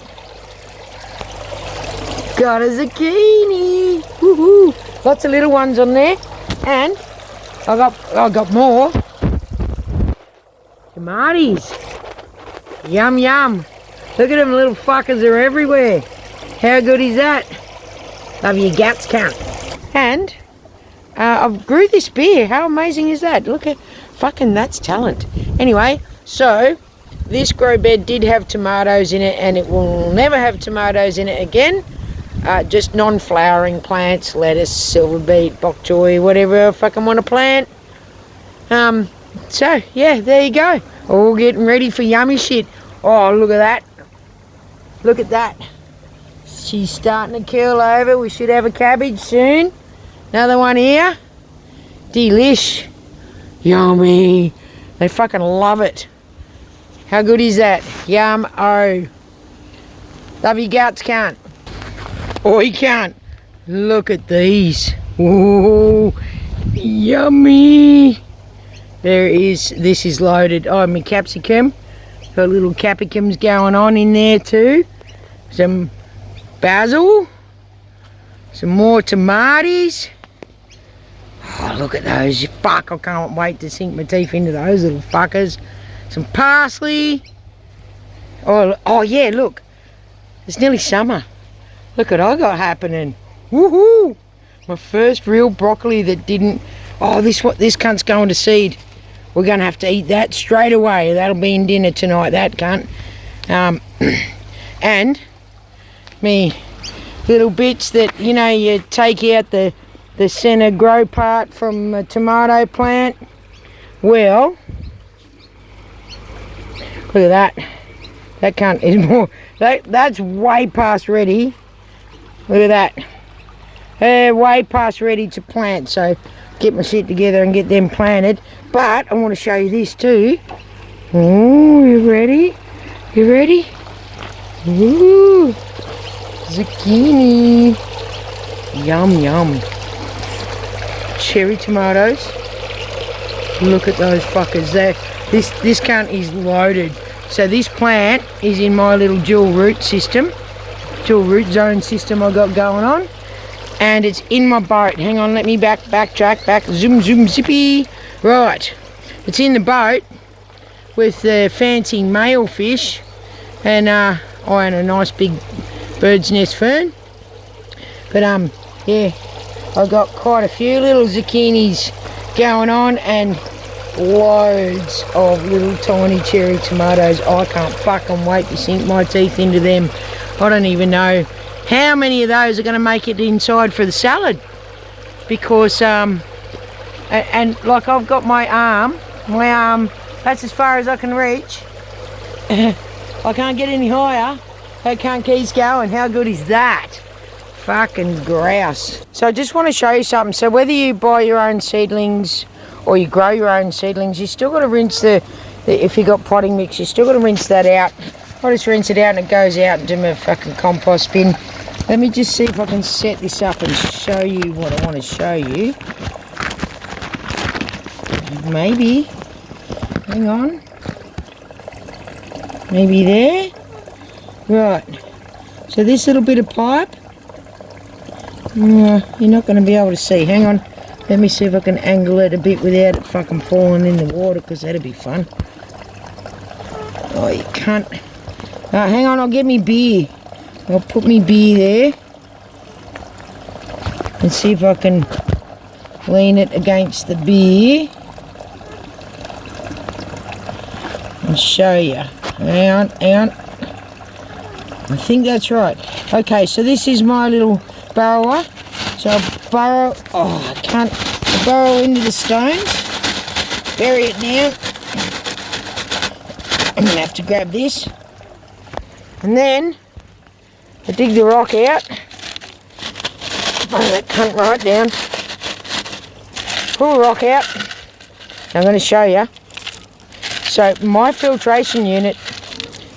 a zucchini. Woohoo. Lots of little ones on there. And I got more. Tomatoes. Yum. Look at them little fuckers, are everywhere. How good is that? Love your guts, cunt. And I grew this beer. How amazing is that? Look at fucking, that's talent. Anyway, so this grow bed did have tomatoes in it, and it will never have tomatoes in it again. Just non-flowering plants, lettuce, silver beet, bok choy, whatever I fucking want to plant. So yeah, there you go. All getting ready for yummy shit. Oh, look at that. Look at that. She's starting to curl over. We should have a cabbage soon. Another one here. Delish. Yummy. They fucking love it. How good is that? Yum. Oh. Love your guts, can't. Oh, you can't. Look at these. Ooh. Yummy. There is. This is loaded. Oh, my capsicum. Got little capsicums going on in there too. Some basil. Some more tomatoes. Oh, look at those. Fuck, I can't wait to sink my teeth into those little fuckers. Some parsley. Oh yeah, look. It's nearly summer. Look what I got happening. Woohoo! My first real broccoli that didn't... Oh, this cunt's going to seed. We're going to have to eat that straight away. That'll be in dinner tonight, that cunt. And me little bits that, you know, you take out the centre grow part from a tomato plant. Well, look at that. That cunt is more... That's way past ready. Look at that. Way past ready to plant. So get my shit together and get them planted. But I want to show you this too. Oh, you ready? You ready? Ooh, zucchini. Yum, yum. Cherry tomatoes. Look at those fuckers there. This cunt is loaded. So this plant is in my little dual root system. Dual root zone system I got going on. And it's in my boat. Hang on, let me backtrack. Zoom, zippy. Right. It's in the boat with the fancy male fish. And and a nice big bird's nest fern. But yeah, I've got quite a few little zucchinis going on and loads of little tiny cherry tomatoes. I can't fucking wait to sink my teeth into them. I don't even know how many of those are going to make it inside for the salad, because and like I've got my arm, that's as far as I can reach. I can't get any higher. That cunt keeps going. How good is that? Fucking grouse. So I just want to show you something. So whether you buy your own seedlings or you grow your own seedlings, you still got to rinse if you got potting mix, you still got to rinse that out. I just rinse it out and it goes out into my fucking compost bin. Let me just see if I can set this up and show you what I want to show you. Maybe. Hang on. Maybe there. Right. So this little bit of pipe. You're not going to be able to see. Hang on. Let me see if I can angle it a bit without it fucking falling in the water, because that'd be fun. Oh, you can't. Hang on, I'll get me beer. I'll put me beer there. And see if I can lean it against the beer. And show you. Hang on. I think that's right. Okay, so this is my little burrower. So I'll burrow, I burrow into the stones, bury it down. I'm going to have to grab this. And then I dig the rock out. Burrow that cunt right down. Pull the rock out. I'm going to show you. So my filtration unit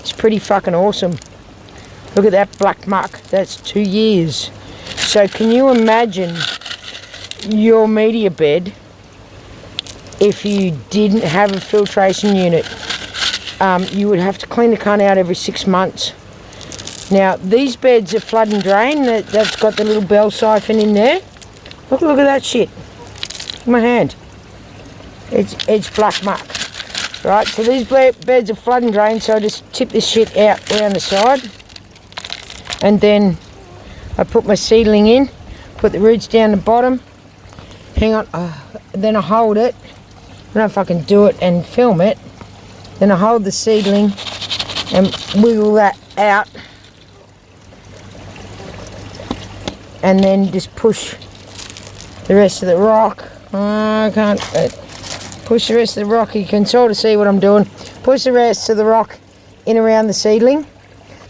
is pretty fucking awesome. Look at that black muck. That's 2 years. So can you imagine your media bed if you didn't have a filtration unit? You would have to clean the cunt out every 6 months. Now these beds are flood and drain. That's got the little bell siphon in there. Look at that shit. My hand. It's black muck. Right, so these beds are flood and drain, so I just tip this shit out around the side. And then I put my seedling in, put the roots down the bottom. Hang on, then I hold it. I don't know if I can do it and film it. Then I hold the seedling and wiggle that out. And then just push the rest of the rock. I can't push the rest of the rock. You can sort of see what I'm doing. Push the rest of the rock in around the seedling.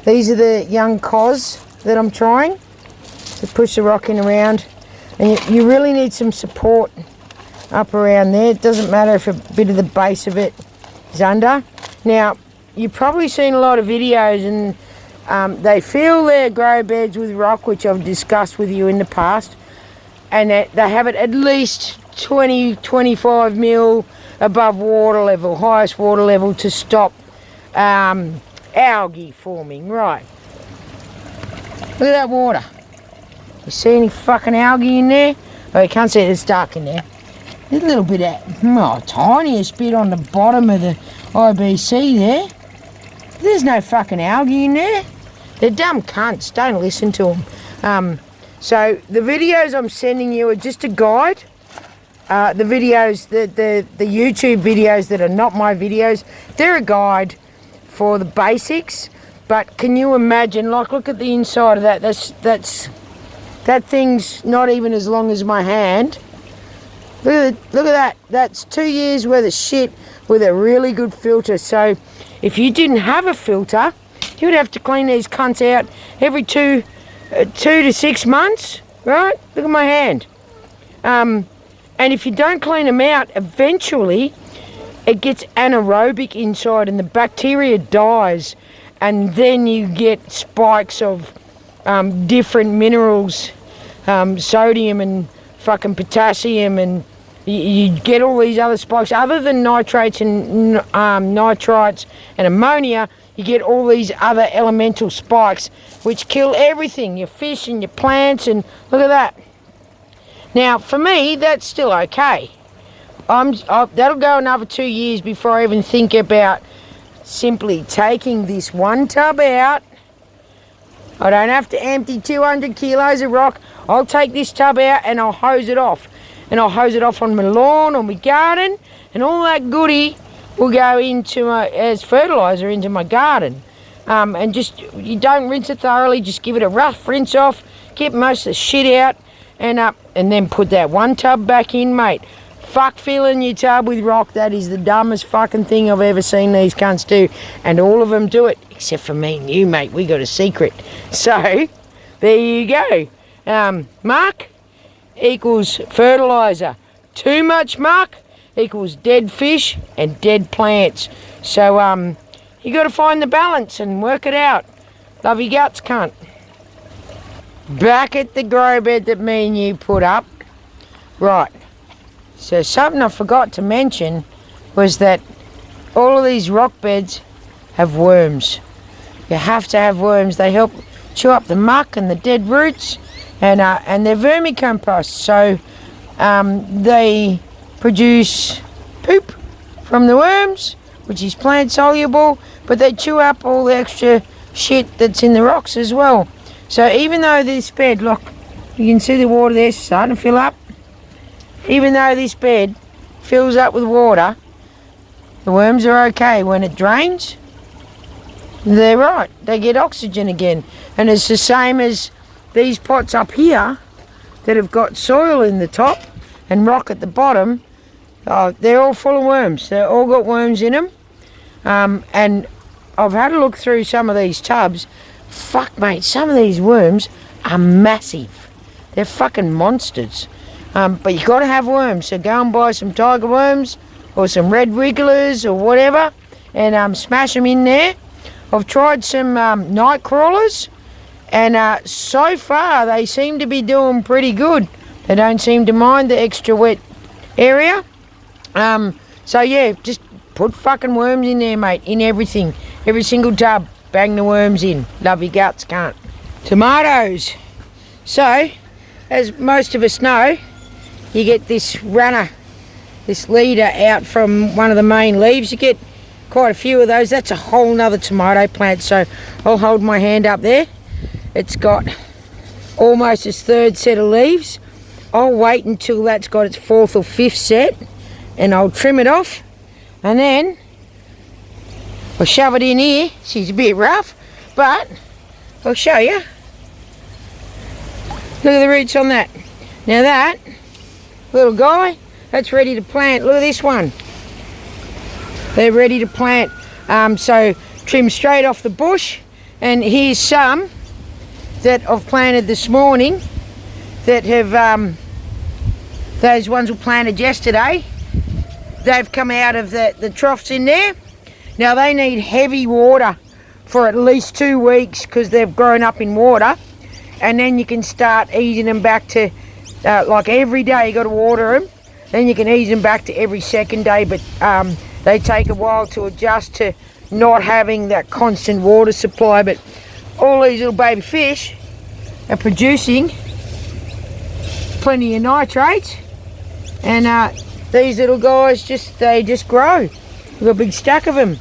These are the young cos that I'm trying to push the rock in around. And you really need some support up around there. It doesn't matter if a bit of the base of it is under. Now, you've probably seen a lot of videos and they fill their grow beds with rock, which I've discussed with you in the past, and they have it at least 20-25 mil above water level, highest water level, to stop algae forming. Right, look at that water. You see any fucking algae in there? Oh, you can't see it, it's dark in there. There's a little bit of, tiniest bit on the bottom of the IBC there. There's no fucking algae in there. They're dumb cunts, don't listen to them. So the videos I'm sending you are just a guide. The videos, the YouTube videos that are not my videos, they're a guide for the basics. But can you imagine, like, look at the inside of that. That thing's not even as long as my hand. Look at that. That's 2 years worth of shit with a really good filter. So if you didn't have a filter, you would have to clean these cunts out every 2 to 6 months, right? Look at my hand. And if you don't clean them out, eventually it gets anaerobic inside and the bacteria dies, and then you get spikes of different minerals, sodium and fucking potassium, and you get all these other spikes. Other than nitrates and nitrites and ammonia, you get all these other elemental spikes which kill everything, your fish and your plants, and look at that. Now, for me, that's still okay. That'll go another 2 years before I even think about simply taking this one tub out. I don't have to empty 200 kilos of rock. I'll take this tub out and I'll hose it off. And I'll hose it off on my lawn or my garden, and all that goodie will go into as fertiliser into my garden. And just, you don't rinse it thoroughly, just give it a rough rinse off, get most of the shit out, and then put that one tub back in, mate. Fuck filling your tub with rock. That is the dumbest fucking thing I've ever seen these cunts do. And all of them do it, except for me and you, mate. We got a secret. So, there you go. Muck equals fertiliser. Too much muck equals dead fish and dead plants. So, you got to find the balance and work it out. Love your guts, cunt. Back at the grow bed that me and you put up. Right. So something I forgot to mention was that all of these rock beds have worms. You have to have worms. They help chew up the muck and the dead roots, and they're vermicompost. So they produce poop from the worms, which is plant soluble, but they chew up all the extra shit that's in the rocks as well. So even though this bed, look, you can see the water there starting to fill up. Even though this bed fills up with water, the worms are okay. When it drains, they're right. They get oxygen again. And it's the same as these pots up here that have got soil in the top and rock at the bottom. They're all full of worms. They've all got worms in them. And I've had a look through some of these tubs. Fuck, mate, some of these worms are massive. They're fucking monsters. But you got to have worms, so go and buy some tiger worms or some red wrigglers or whatever, and smash them in there. I've tried some night crawlers, and so far they seem to be doing pretty good. They don't seem to mind the extra wet area. So yeah, just put fucking worms in there, mate, in everything. Every single tub, bang the worms in. Love your guts, can't. Tomatoes. So, as most of us know, you get this runner, this leader out from one of the main leaves. You get quite a few of those. That's a whole nother tomato plant. So I'll hold my hand up there. It's got almost its third set of leaves. I'll wait until that's got its fourth or fifth set, and I'll trim it off, and then I'll shove it in here. She's a bit rough, but I'll show you. Look at the roots on that. Now that little guy, that's ready to plant. Look at this one. They're ready to plant. So trim straight off the bush. And here's some that I've planted this morning that have Those ones were planted yesterday. They've come out of the troughs in there. Now they need heavy water for at least 2 weeks because they've grown up in water, and then you can start easing them back to like every day you got to water them. Then you can ease them back to every second day, but they take a while to adjust to not having that constant water supply. But all these little baby fish are producing plenty of nitrates, and these little guys they just grow. We've got a big stack of them.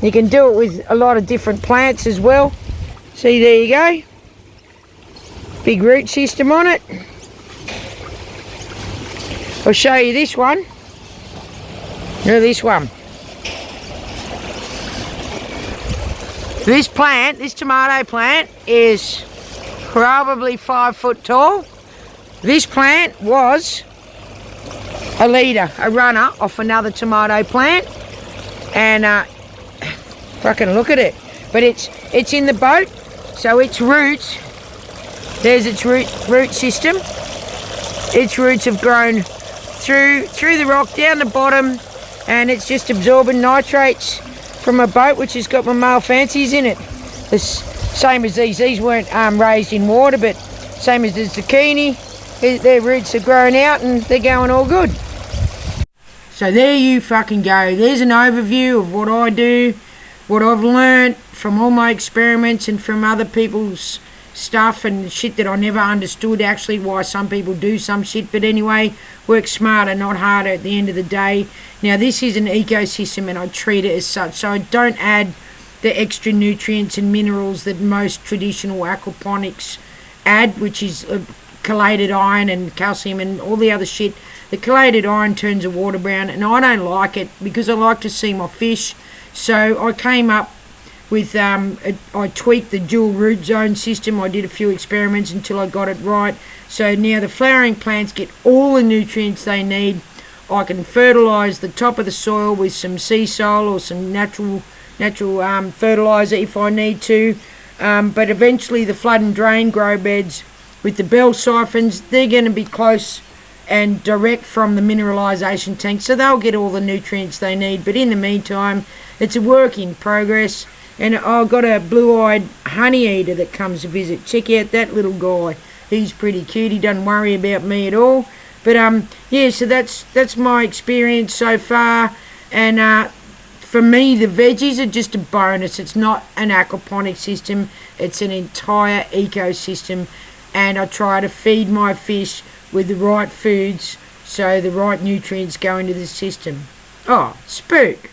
You can do it with a lot of different plants as well. See, there you go. Big root system on it. I'll show you this one. Look at this one. This plant, this tomato plant, is probably 5 foot tall. This plant was a leader, a runner off another tomato plant, and fucking look at it. But it's in the boat, so its roots, there's its root system. Its roots have grown through the rock down the bottom, and it's just absorbing nitrates from a boat which has got my male fancies in it. The same as these weren't raised in water, but same as the zucchini, their roots are growing out and they're going all good. So there you fucking go. There's an overview of what I do, what I've learnt from all my experiments and from other people's stuff and shit that I never understood actually why some people do some shit. But anyway, work smarter, not harder at the end of the day. Now this is an ecosystem and I treat it as such, so I don't add the extra nutrients and minerals that most traditional aquaponics add, which is chelated iron and calcium and all the other shit. The chelated iron turns the water brown, and I don't like it because I like to see my fish. So I came up with, I tweaked the dual root zone system. I did a few experiments until I got it right. So now the flowering plants get all the nutrients they need. I can fertilise the top of the soil with some sea soil or some natural fertiliser if I need to. But eventually the flood and drain grow beds with the bell siphons, they're going to be close and direct from the mineralisation tank, so they'll get all the nutrients they need. But in the meantime, it's a work in progress. And I've got a blue-eyed honey eater that comes to visit. Check out that little guy. He's pretty cute. He doesn't worry about me at all. But yeah, so that's my experience so far. And for me, the veggies are just a bonus. It's not an aquaponic system. It's an entire ecosystem. And I try to feed my fish with the right foods so the right nutrients go into the system. Oh, spook.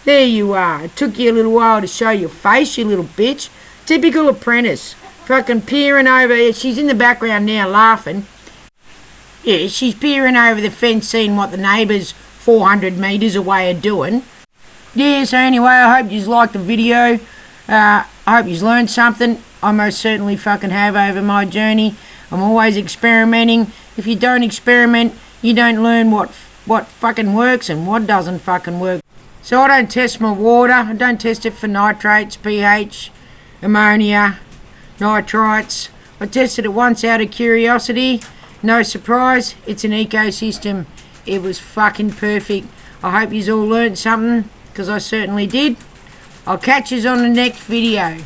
There you are. It took you a little while to show your face, you little bitch. Typical apprentice. Fucking peering over. She's in the background now laughing. Yeah, she's peering over the fence seeing what the neighbours 400 metres away are doing. Yeah, so anyway, I hope you liked the video. I hope you learned something. I most certainly fucking have over my journey. I'm always experimenting. If you don't experiment, you don't learn what fucking works and what doesn't fucking work. So I don't test my water. I don't test it for nitrates, pH, ammonia, nitrites. I tested it once out of curiosity. No surprise, it's an ecosystem. It was fucking perfect. I hope you all learned something, because I certainly did. I'll catch you on the next video.